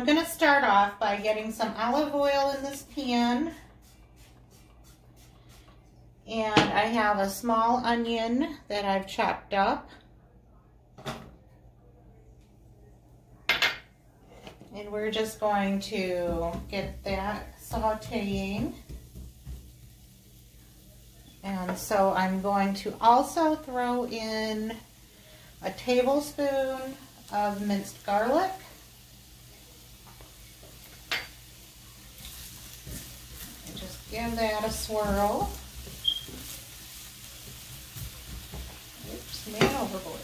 I'm gonna start off by getting some olive oil in this pan. And I have a small onion that I've chopped up. And we're just going to get that sauteing. And so I'm going to also throw in a tablespoon of minced garlic. And just give that a swirl. Oops, man overboard.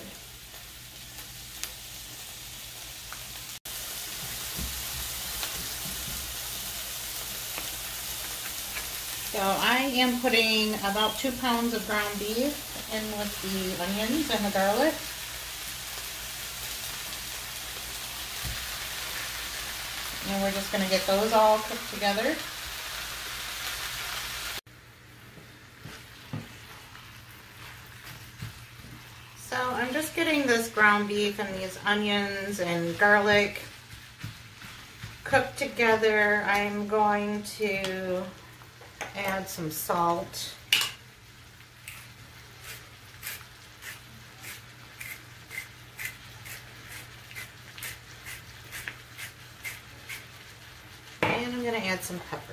So I am putting about 2 pounds of ground beef in with the onions and the garlic. And we're just going to get those all cooked together. So I'm just getting this ground beef and these onions and garlic cooked together. I'm going to add some salt. And I'm going to add some pepper.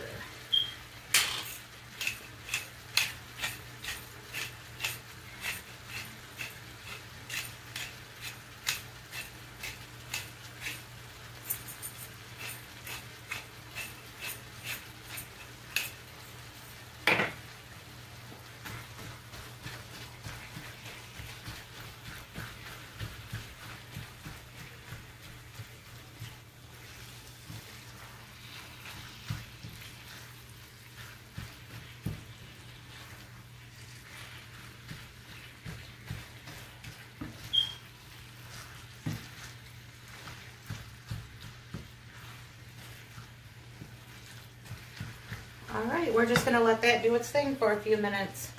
All right, we're just going to let that do its thing for a few minutes.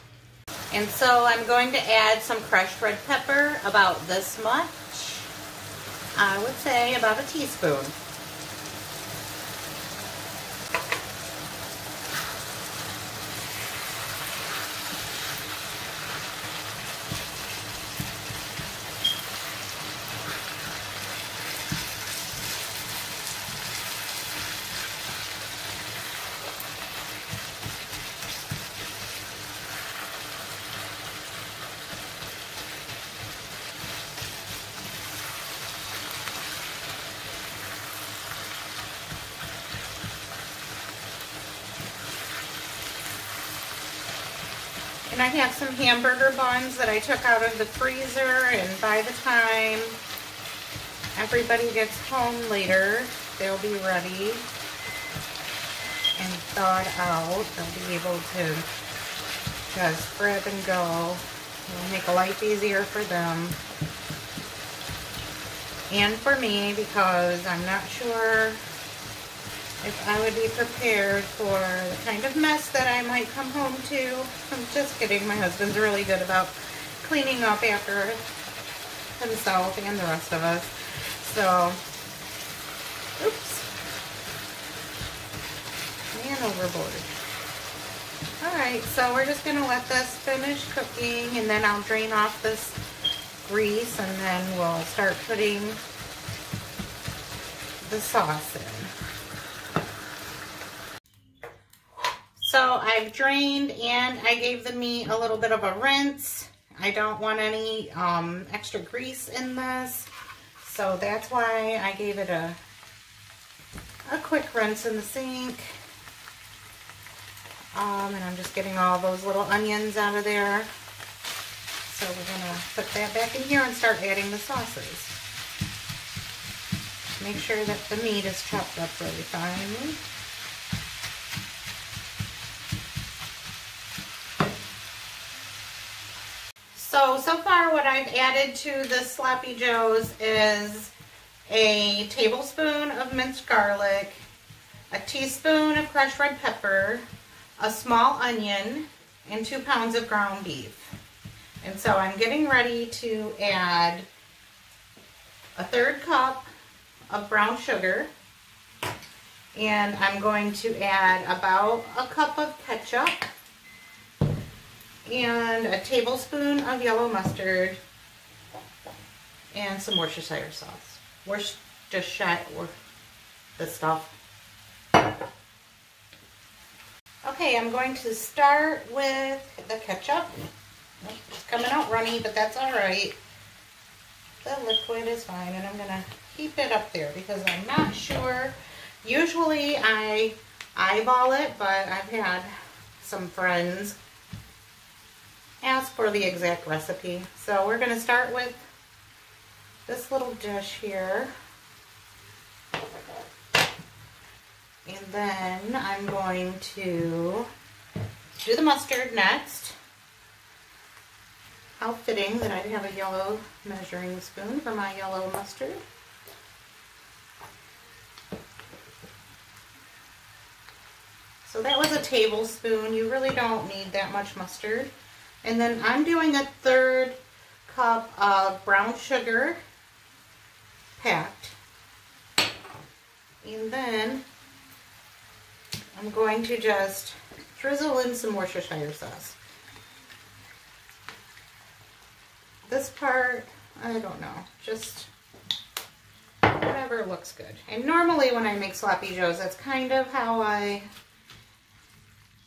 And so I'm going to add some crushed red pepper, about this much. I would say about a teaspoon. And I have some hamburger buns that I took out of the freezer, and by the time everybody gets home later, they'll be ready and thawed out. They'll be able to just grab and go. It'll make life easier for them and for me, because I'm not sure if I would be prepared for the kind of mess that I might come home to. I'm just kidding. My husband's really good about cleaning up after himself and the rest of us. So, oops. Man overboard. Alright, so we're just going to let this finish cooking, and then I'll drain off this grease, and then we'll start putting the sauce in. So I've drained, and I gave the meat a little bit of a rinse. I don't want any extra grease in this, so that's why I gave it a quick rinse in the sink. And I'm just getting all those little onions out of there. So we're gonna put that back in here and start adding the sauces. Make sure that the meat is chopped up really fine. So far what I've added to the Sloppy Joes is a tablespoon of minced garlic, a teaspoon of crushed red pepper, a small onion, and 2 pounds of ground beef. And so I'm getting ready to add a 1/3 cup of brown sugar. And I'm going to add about a cup of ketchup and a tablespoon of yellow mustard and some Worcestershire sauce. Worcestershire, the stuff. Okay, I'm going to start with the ketchup. It's coming out runny, but that's all right. The liquid is fine, and I'm gonna keep it up there because I'm not sure. Usually I eyeball it, but I've had some friends ask for the exact recipe. So we're gonna start with this little dish here. And then I'm going to do the mustard next. How fitting that I have a yellow measuring spoon for my yellow mustard. So that was a tablespoon. You really don't need that much mustard. And then I'm doing a 1/3 cup of brown sugar packed. And then I'm going to just drizzle in some Worcestershire sauce. This part, I don't know, just whatever looks good. And normally when I make sloppy joes, that's kind of how I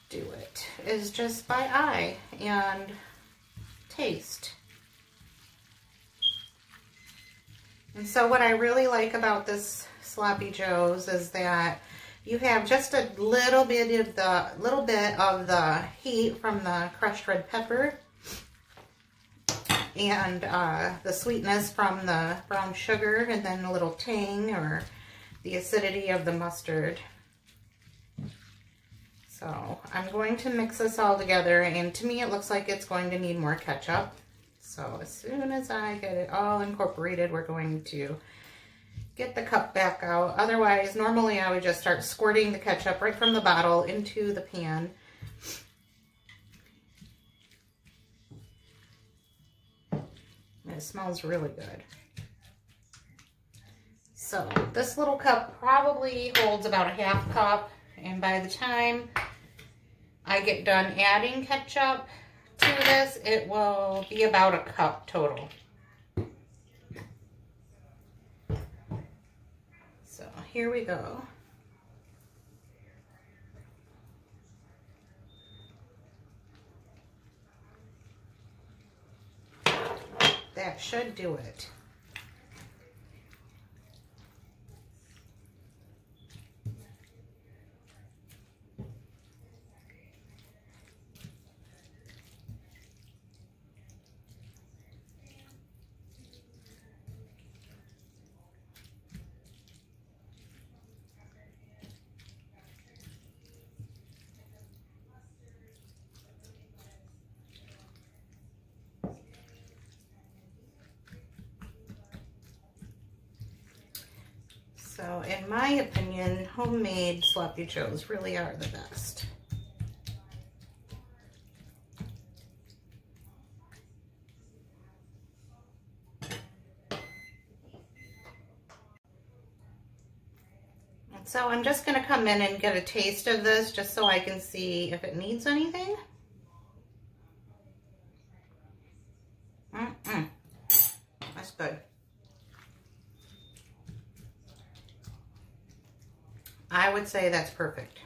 do it, is just by eye and taste. And so what I really like about this sloppy joes is that you have just a little bit of the heat from the crushed red pepper and the sweetness from the brown sugar, and then a little tang or the acidity of the mustard. So I'm going to mix this all together, and to me it looks like it's going to need more ketchup. So as soon as I get it all incorporated, we're going to get the cup back out. Otherwise, normally I would just start squirting the ketchup right from the bottle into the pan. And it smells really good. So this little cup probably holds about a 1/2 cup, and by the time I get done adding ketchup to this, it will be about a cup total. So here we go. That should do it. So in my opinion, homemade sloppy joes really are the best. And so I'm just going to come in and get a taste of this just so I can see if it needs anything. That's good. I would say that's perfect.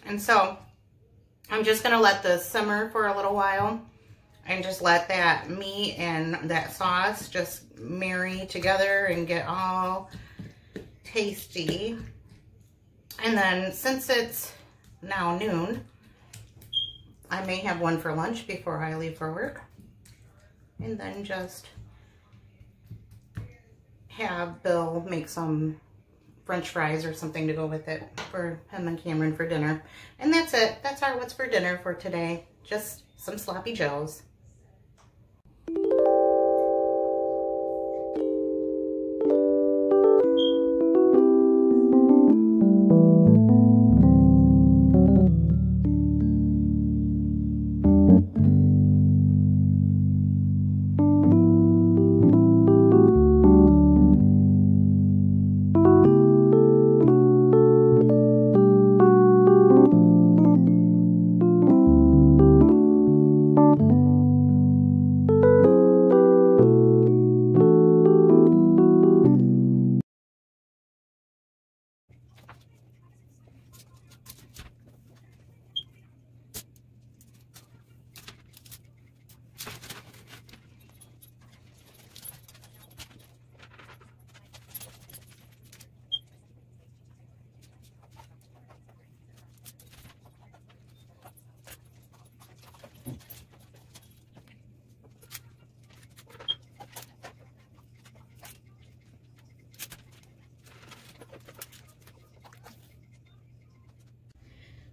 And so I'm just going to let this simmer for a little while and just let that meat and that sauce just marry together and get all tasty. And then since it's now noon, I may have one for lunch before I leave for work. And then just have Bill make some French fries or something to go with it for him and Cameron for dinner. And that's it. That's our what's for dinner for today. Just some sloppy joes.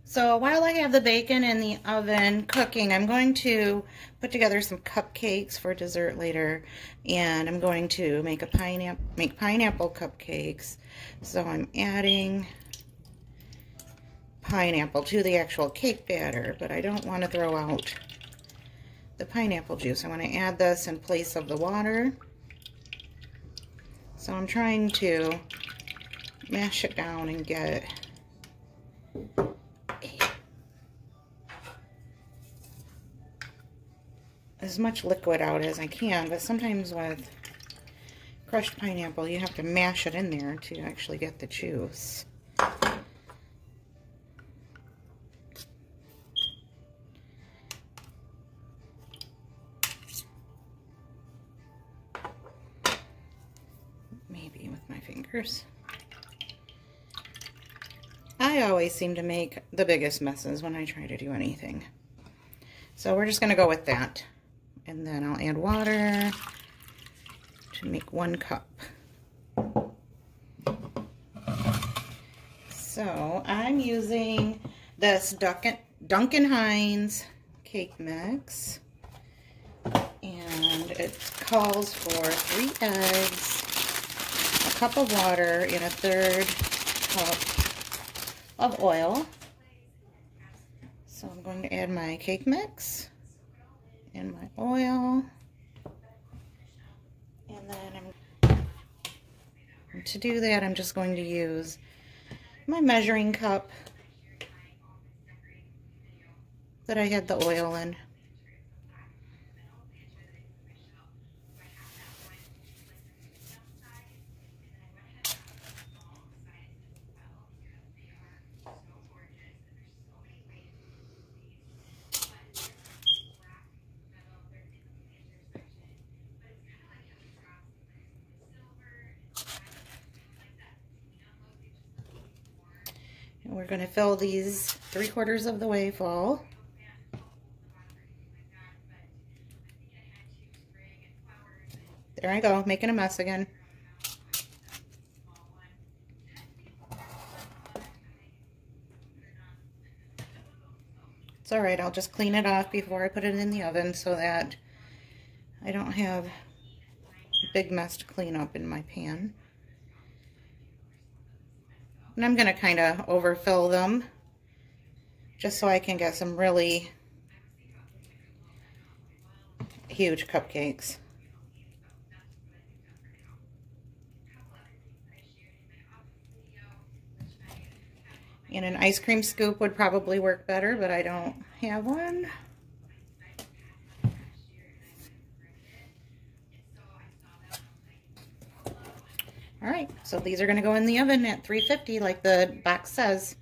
So while I have the bacon in the oven cooking, I'm going to put together some cupcakes for dessert later, and I'm going to make pineapple cupcakes. So I'm adding pineapple to the actual cake batter, but I don't want to throw out the pineapple juice. I want to add this in place of the water. So I'm trying to mash it down and get as much liquid out as I can, but sometimes with crushed pineapple you have to mash it in there to actually get the juice. Maybe with my fingers. I always seem to make the biggest messes when I try to do anything. So we're just going to go with that. And then I'll add water to make 1 cup. So I'm using this Duncan Hines cake mix. And it calls for 3 eggs, a cup of water, and a 1/3 cup of oil. So I'm going to add my cake mix and my oil, and then to do that I'm just going to use my measuring cup that I had the oil in. And we're going to fill these 3/4 of the way full. There I go, making a mess again. It's alright, I'll just clean it off before I put it in the oven so that I don't have a big mess to clean up in my pan. And I'm going to kind of overfill them just so I can get some really huge cupcakes. And an ice cream scoop would probably work better, but I don't have one. Alright, so these are going to go in the oven at 350 like the box says.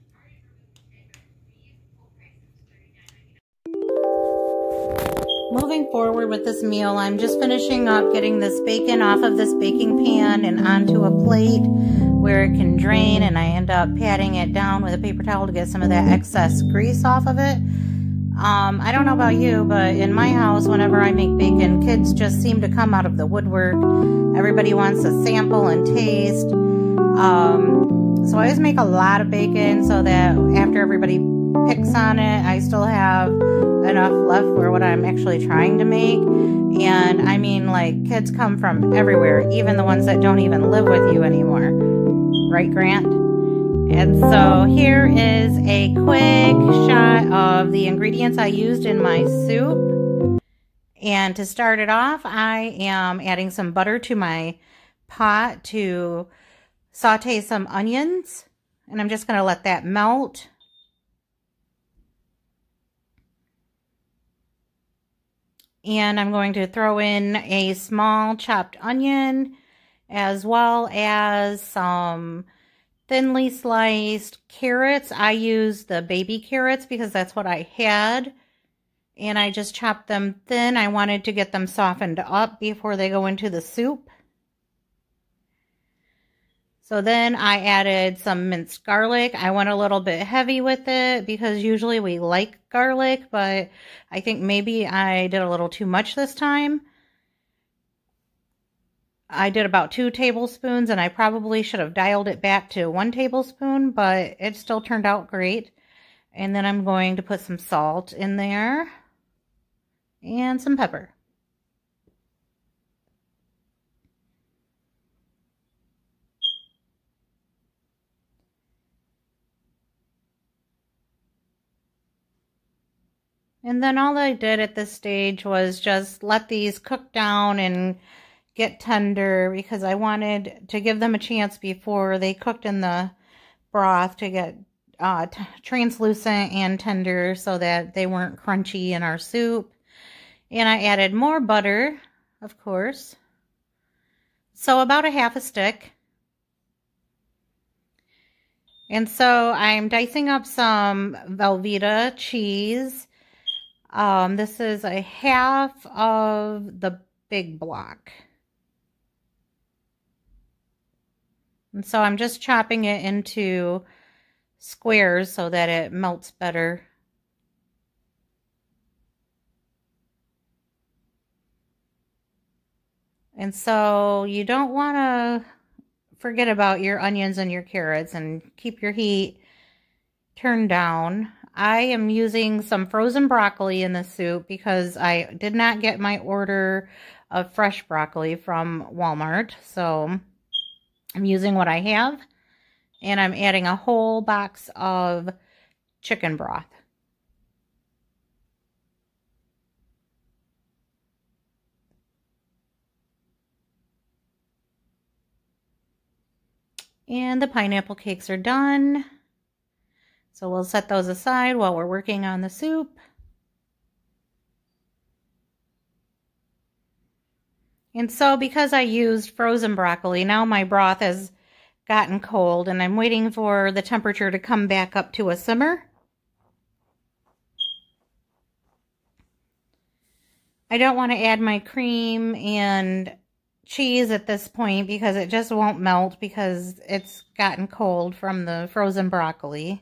Moving forward with this meal, I'm just finishing up getting this bacon off of this baking pan and onto a plate where it can drain, and I end up patting it down with a paper towel to get some of that excess grease off of it. I don't know about you, but in my house, whenever I make bacon, kids just seem to come out of the woodwork. Everybody wants to sample and taste. So I always make a lot of bacon so that after everybody picks on it, I still have enough left for what I'm actually trying to make. And I mean, like, kids come from everywhere, even the ones that don't even live with you anymore. Right, Grant? And so here is a quick shot of the ingredients I used in my soup. And to start it off, I am adding some butter to my pot to saute some onions. And I'm just going to let that melt. And I'm going to throw in a small chopped onion, as well as some thinly sliced carrots. I use the baby carrots because that's what I had. And I just chopped them thin. I wanted to get them softened up before they go into the soup. So then I added some minced garlic. I went a little bit heavy with it because usually we like garlic, but I think maybe I did a little too much this time. I did about 2 tablespoons, and I probably should have dialed it back to 1 tablespoon, but it still turned out great. And then I'm going to put some salt in there and some pepper. And then all I did at this stage was just let these cook down and get tender because I wanted to give them a chance before they cooked in the broth to get translucent and tender so that they weren't crunchy in our soup. And I added more butter, of course. So about a half a stick. And so I'm dicing up some Velveeta cheese. This is a half of the big block. And so I'm just chopping it into squares so that it melts better. And so you don't want to forget about your onions and your carrots and keep your heat turned down. I am using some frozen broccoli in the soup because I did not get my order of fresh broccoli from Walmart. So I'm using what I have, and I'm adding a whole box of chicken broth. And the pineapple cakes are done. So we'll set those aside while we're working on the soup. And so because I used frozen broccoli, now my broth has gotten cold and I'm waiting for the temperature to come back up to a simmer. I don't want to add my cream and cheese at this point because it just won't melt because it's gotten cold from the frozen broccoli.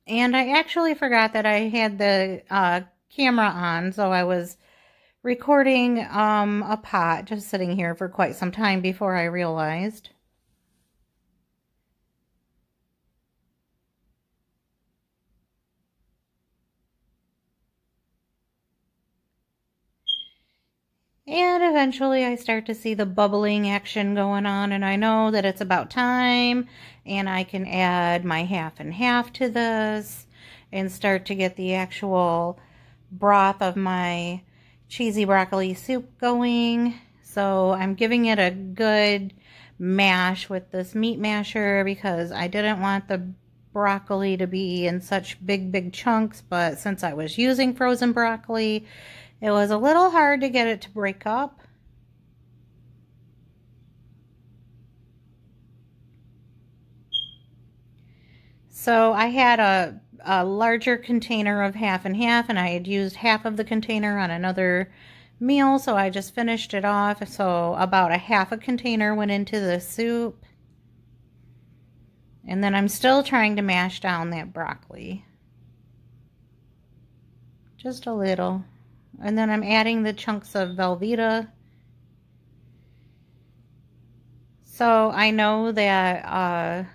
And I actually forgot that I had the camera on, so I was recording a pot just sitting here for quite some time before I realized. And eventually I start to see the bubbling action going on, and I know that it's about time, and I can add my half and half to this and start to get the actual broth of my cheesy broccoli soup going. So I'm giving it a good mash with this meat masher because I didn't want the broccoli to be in such big chunks, but since I was using frozen broccoli, it was a little hard to get it to break up. So I had a larger container of half and half, and I had used half of the container on another meal, so I just finished it off. So about a half a container went into the soup. And then I'm still trying to mash down that broccoli. Just a little. And then I'm adding the chunks of Velveeta. So I know that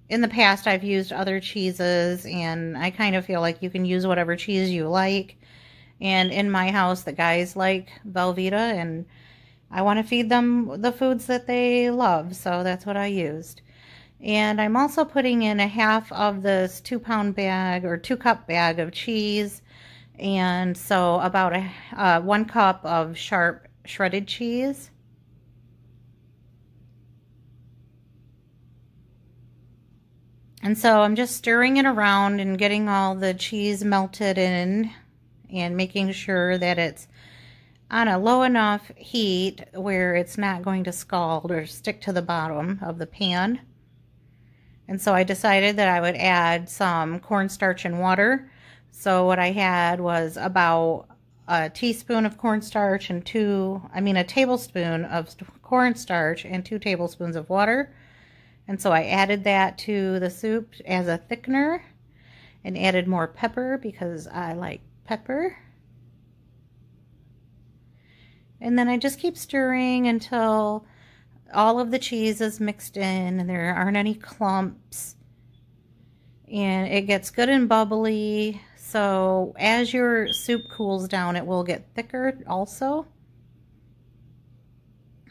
in the past I've used other cheeses, and I kind of feel like you can use whatever cheese you like. And in my house, the guys like Velveeta, and I want to feed them the foods that they love, so that's what I used. And I'm also putting in a half of this 2-pound bag or 2-cup bag of cheese. And so about 1 cup of sharp shredded cheese. And so I'm just stirring it around and getting all the cheese melted in and making sure that it's on a low enough heat where it's not going to scald or stick to the bottom of the pan. And so I decided that I would add some cornstarch and water. So what I had was about a teaspoon of cornstarch and a tablespoon of cornstarch and 2 tablespoons of water. And so I added that to the soup as a thickener and added more pepper because I like pepper. And then I just keep stirring until all of the cheese is mixed in and there aren't any clumps. And it gets good and bubbly. So as your soup cools down, it will get thicker also.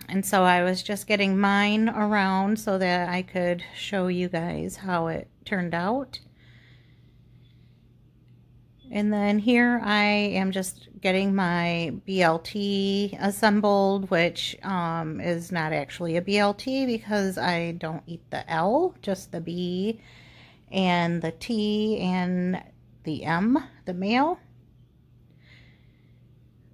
And so I was just getting mine around so that I could show you guys how it turned out. And then here I am just getting my BLT assembled, which is not actually a BLT because I don't eat the L, just the B and the T and the M, the male.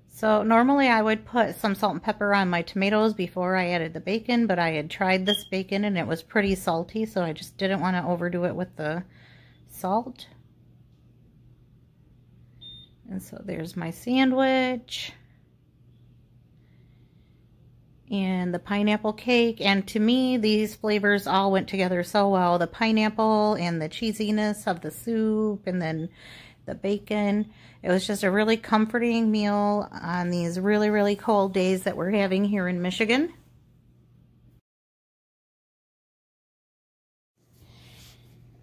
So normally I would put some salt and pepper on my tomatoes before I added the bacon, but I had tried this bacon and it was pretty salty, so I just didn't want to overdo it with the salt. And so there's my sandwich and the pineapple cake. And to me, these flavors all went together so well. The pineapple and the cheesiness of the soup and then the bacon. It was just a really comforting meal on these really, really cold days that we're having here in Michigan.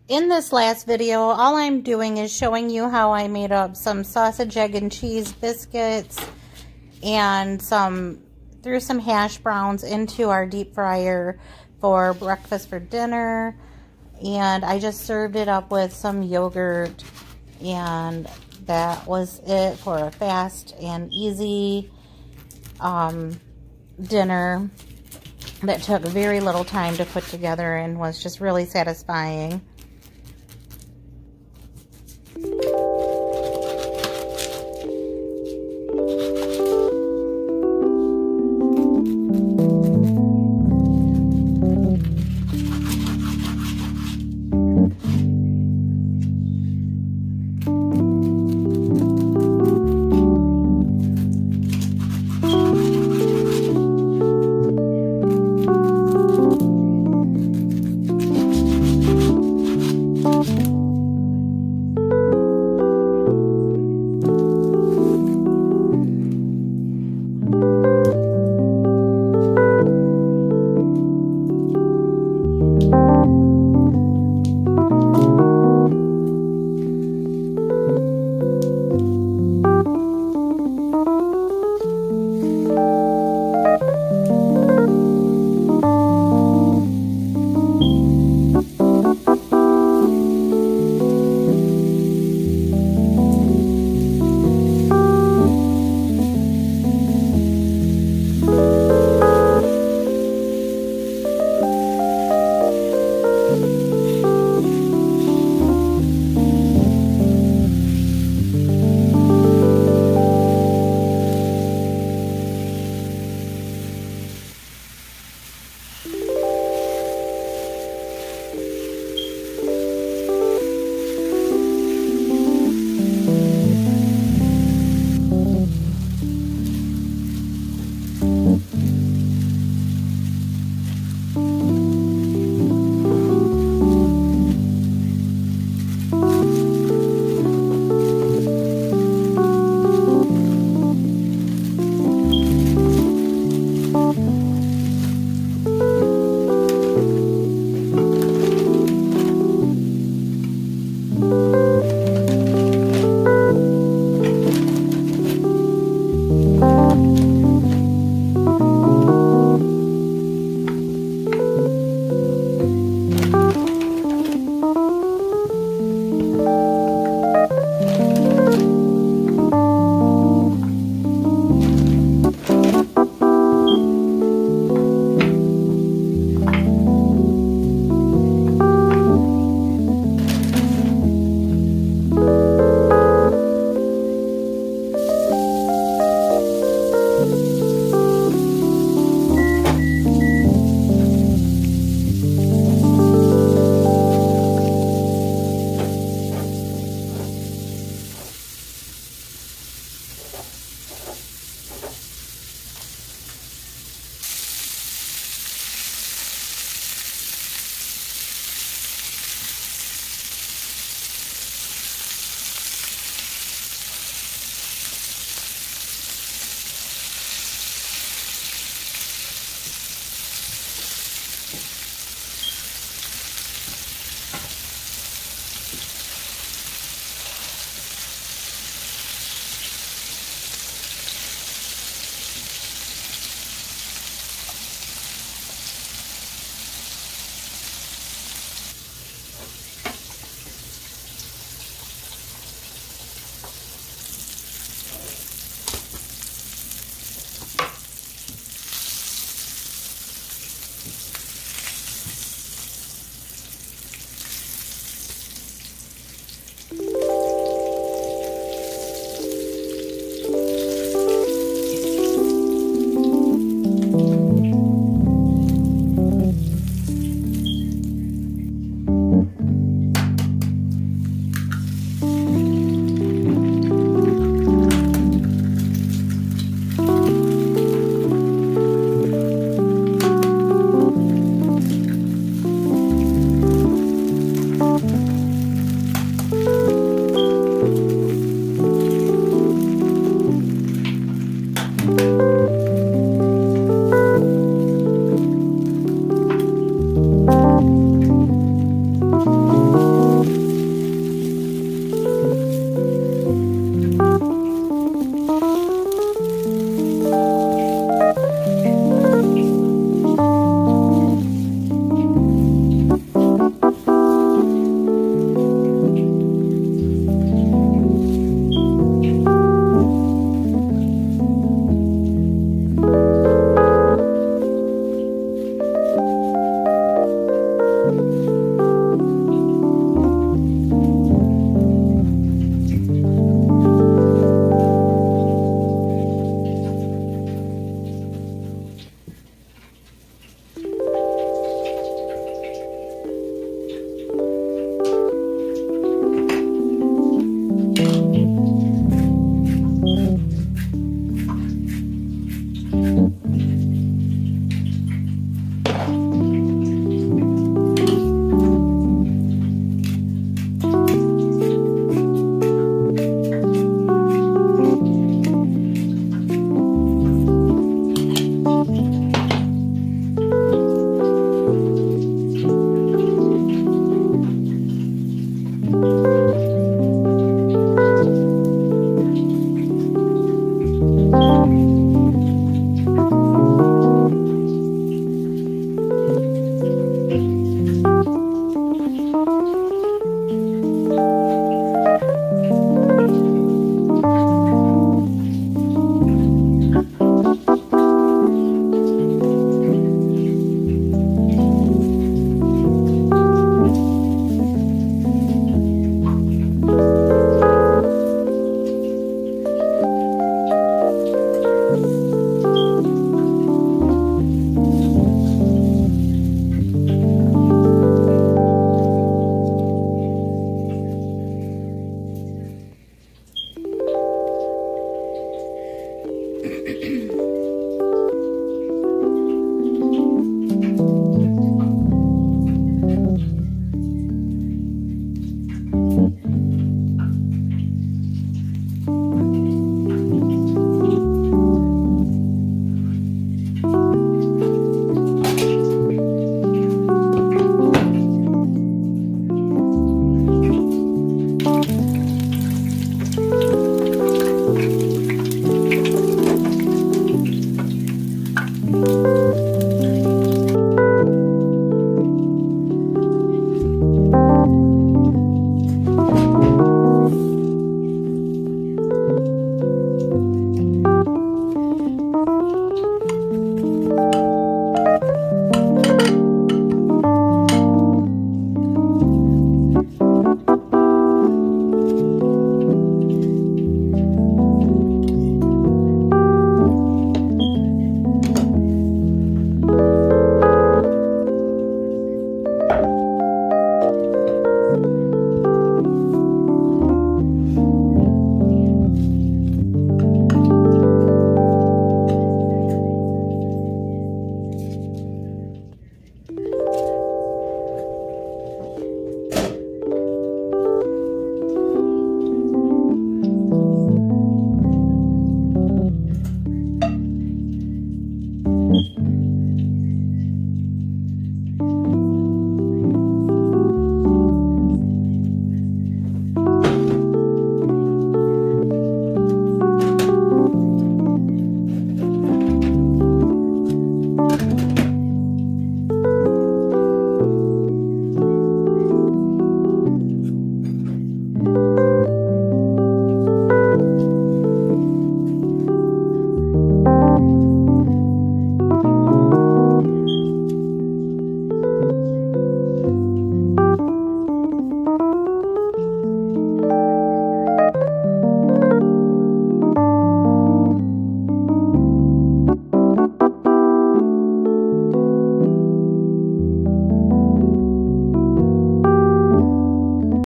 In this last video, all I'm doing is showing you how I made up some sausage, egg, and cheese biscuits and threw some hash browns into our deep fryer for breakfast for dinner. And I just served it up with some yogurt, and that was it for a fast and easy dinner that took very little time to put together and was just really satisfying.